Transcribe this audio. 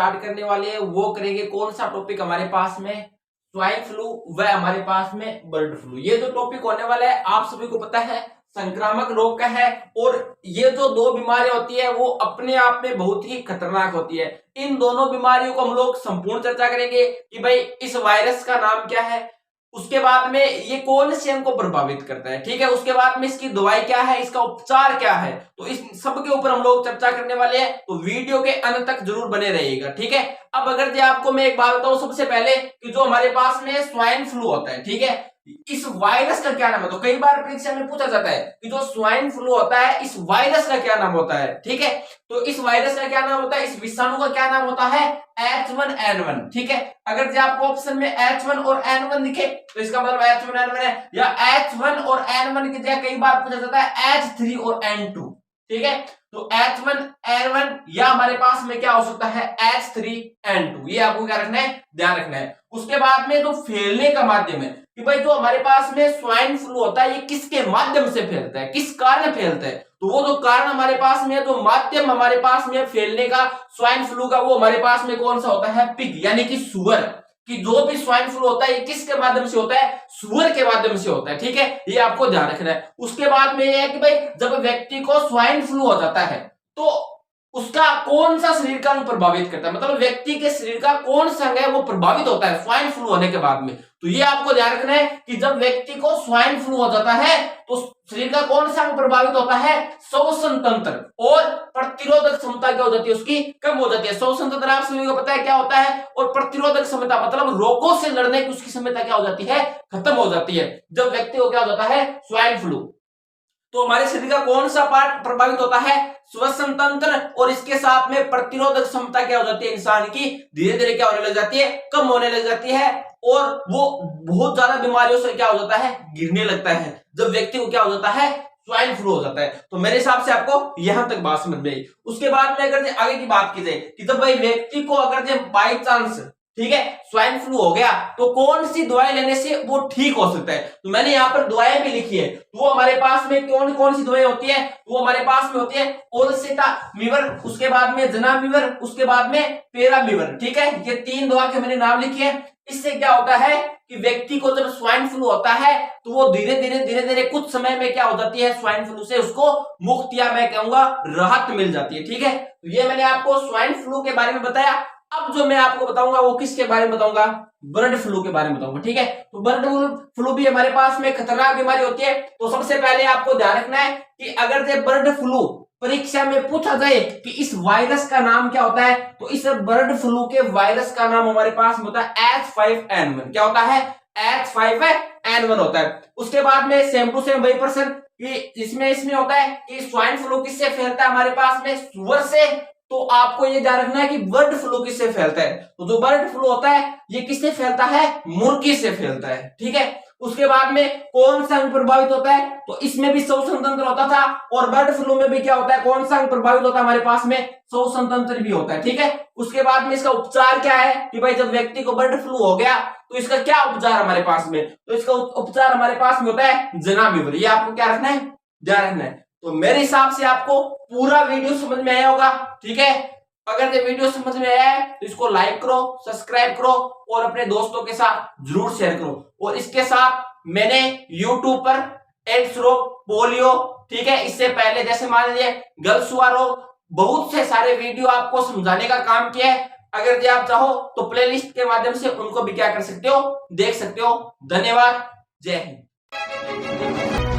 Start करने वाले हैं वो करेंगे कौन सा टॉपिक हमारे पास में, स्वाइन फ्लू व हमारे पास में बर्ड फ्लू। ये जो टॉपिक होने वाला है आप सभी को पता है संक्रामक रोग का है, और ये जो दो बीमारियां होती है वो अपने आप में बहुत ही खतरनाक होती है। इन दोनों बीमारियों को हम लोग संपूर्ण चर्चा करेंगे कि भाई इस वायरस का नाम क्या है, उसके बाद में ये कौन से अंग को प्रभावित करता है, ठीक है, उसके बाद में इसकी दवाई क्या है, इसका उपचार क्या है, तो इस सब के ऊपर हम लोग चर्चा करने वाले हैं। तो वीडियो के अंत तक जरूर बने रहिएगा, ठीक है। अब अगर जो आपको मैं एक बात बताऊं सबसे पहले कि जो हमारे पास में स्वाइन फ्लू होता है, ठीक है, इस वायरस का क्या नाम है। तो कई बार परीक्षा में पूछा जाता है कि जो स्वाइन फ्लू होता है इस वायरस का क्या नाम होता है, ठीक है। तो इस वायरस का क्या नाम होता है, इस विषाणु का क्या नाम होता है, H1N1, ठीक है। अगर जो आपको ऑप्शन में H1 और N1 दिखे तो इसका मतलब H1N1 है, या H1 और N1 की जगह कई बार पूछा जाता है H3 और N2, ठीक है। तो H1N1 या हमारे पास में क्या हो सकता है H3N2, ये आपको क्या रखना है, ध्यान रखना है। उसके बाद में जो फैलने का माध्यम है कि भाई जो हमारे पास में स्वाइन फ्लू होता है ये किसके माध्यम से फैलता है, किस कारण फैलता है, तो वो जो कारण हमारे पास में है, जो माध्यम हमारे पास में फैलने का स्वाइन फ्लू का, वो हमारे पास में कौन सा होता है, पिग यानी कि सुअर। कि जो भी स्वाइन फ्लू होता है ये किसके माध्यम से होता है, सुअर के माध्यम से होता है, ठीक है, ये आपको ध्यान रखना है। उसके बाद में ये है कि भाई जब व्यक्ति को स्वाइन फ्लू हो जाता है तो उसका कौन सा शरीर का अंग प्रभावित करता है, मतलब व्यक्ति के शरीर का कौन सा अंग है वो प्रभावित होता है स्वाइन फ्लू होने के बाद में। तो ये आपको ध्यान रखना है कि जब व्यक्ति को स्वाइन फ्लू हो जाता है तो शरीर का कौन सा अंग प्रभावित होता है, श्वसन तंत्र, और प्रतिरोधक क्षमता क्या हो जाती है, उसकी कम हो जाती है। श्वसन तंत्र आप सभी को पता है क्या होता है, और प्रतिरोधक क्षमता मतलब रोगों से लड़ने की उसकी क्षमता क्या हो जाती है, खत्म हो जाती है जब व्यक्ति को क्या हो जाता है, स्वाइन फ्लू। तो हमारे शरीर का कौन सा पार्ट प्रभावित होता है, श्वसन तंत्र, और इसके साथ में प्रतिरोधक क्षमता क्या हो जाती है इंसान की, धीरे धीरे क्या होने लग जाती है, कम होने लग जाती है, और वो बहुत ज्यादा बीमारियों से क्या हो जाता है, गिरने लगता है जब व्यक्ति को क्या हो जाता है, स्वाइन फ्लू हो जाता है। तो मेरे हिसाब से आपको यहां तक बात समझ में आई। उसके बाद में अगर आगे की बात की जाए कि जब भाई व्यक्ति को अगर बाई चांस, ठीक है, स्वाइन फ्लू हो गया तो कौन सी दवाई लेने से वो ठीक हो सकता है। तो मैंने यहाँ पर दवाएं भी लिखी है, तो वो हमारे पास में कौन कौन सी दवाएं होती है, तो वो हमारे पास में होती है ओलसेटामिवर, उसके बाद में जनामिवर, उसके बाद में पेरामिवर, ठीक है, ये तीन दवा के मैंने नाम लिखे हैं। इससे क्या होता है कि व्यक्ति को जब स्वाइन फ्लू होता है तो वो धीरे धीरे कुछ समय में क्या हो जाती है, स्वाइन फ्लू से उसको मुक्त या मैं कहूंगा राहत मिल जाती है, ठीक है। तो ये मैंने आपको स्वाइन फ्लू के बारे में बताया। अब जो मैं आपको बताऊंगा वो किसके बारे में बताऊंगा, बर्ड फ्लू के बारे में बताऊंगा, ठीक है। तो बर्ड फ्लू भी हमारे पास में खतरनाक बीमारी होती है। तो सबसे पहले आपको ध्यान रखना है कि अगर ये बर्ड फ्लू परीक्षा में पूछा जाए कि इस वायरस का नाम क्या होता है, तो इस बर्ड फ्लू के वायरस का नाम हमारे पास में होता है H5N1। क्या होता है, H5N1 होता है। उसके बाद में सेम टू सेम वही प्रश्न कि इसमें होता है कि स्वाइन फ्लू किससे फैलता है, हमारे पास में सुअर से। तो आपको ये ध्यान रखना है कि बर्ड फ्लू किससे फैलता है, तो जो बर्ड फ्लू होता है ये किससे फैलता है, मुर्गी से फैलता है, ठीक है। उसके बाद में कौन सा अंग प्रभावित होता है, तो इसमें भी श्वसन तंत्र होता था, और बर्ड फ्लू में भी क्या होता है, कौन सा अंग प्रभावित होता है, हमारे पास में श्वसन तंत्र भी होता है, ठीक है। उसके बाद में इसका उपचार क्या है कि भाई जब व्यक्ति को बर्ड फ्लू हो गया तो इसका क्या उपचार हमारे पास में, तो इसका उपचार हमारे पास में होता है जनामिवर। ये आपको क्या रखना है, ध्यान रखना है। तो मेरे हिसाब से आपको पूरा वीडियो समझ में आया होगा, ठीक है। अगर ये वीडियो समझ में आया है तो इसको लाइक करो, सब्सक्राइब करो और अपने दोस्तों के साथ जरूर शेयर करो। और इसके साथ मैंने YouTube पर एड्स रोग, पोलियो, ठीक है, इससे पहले जैसे मान लीजिए गलसुआ रोग, बहुत से सारे वीडियो आपको समझाने का काम किया है। अगर आप चाहो तो प्लेलिस्ट के माध्यम से उनको भी क्या कर सकते हो, देख सकते हो। धन्यवाद, जय हिंद।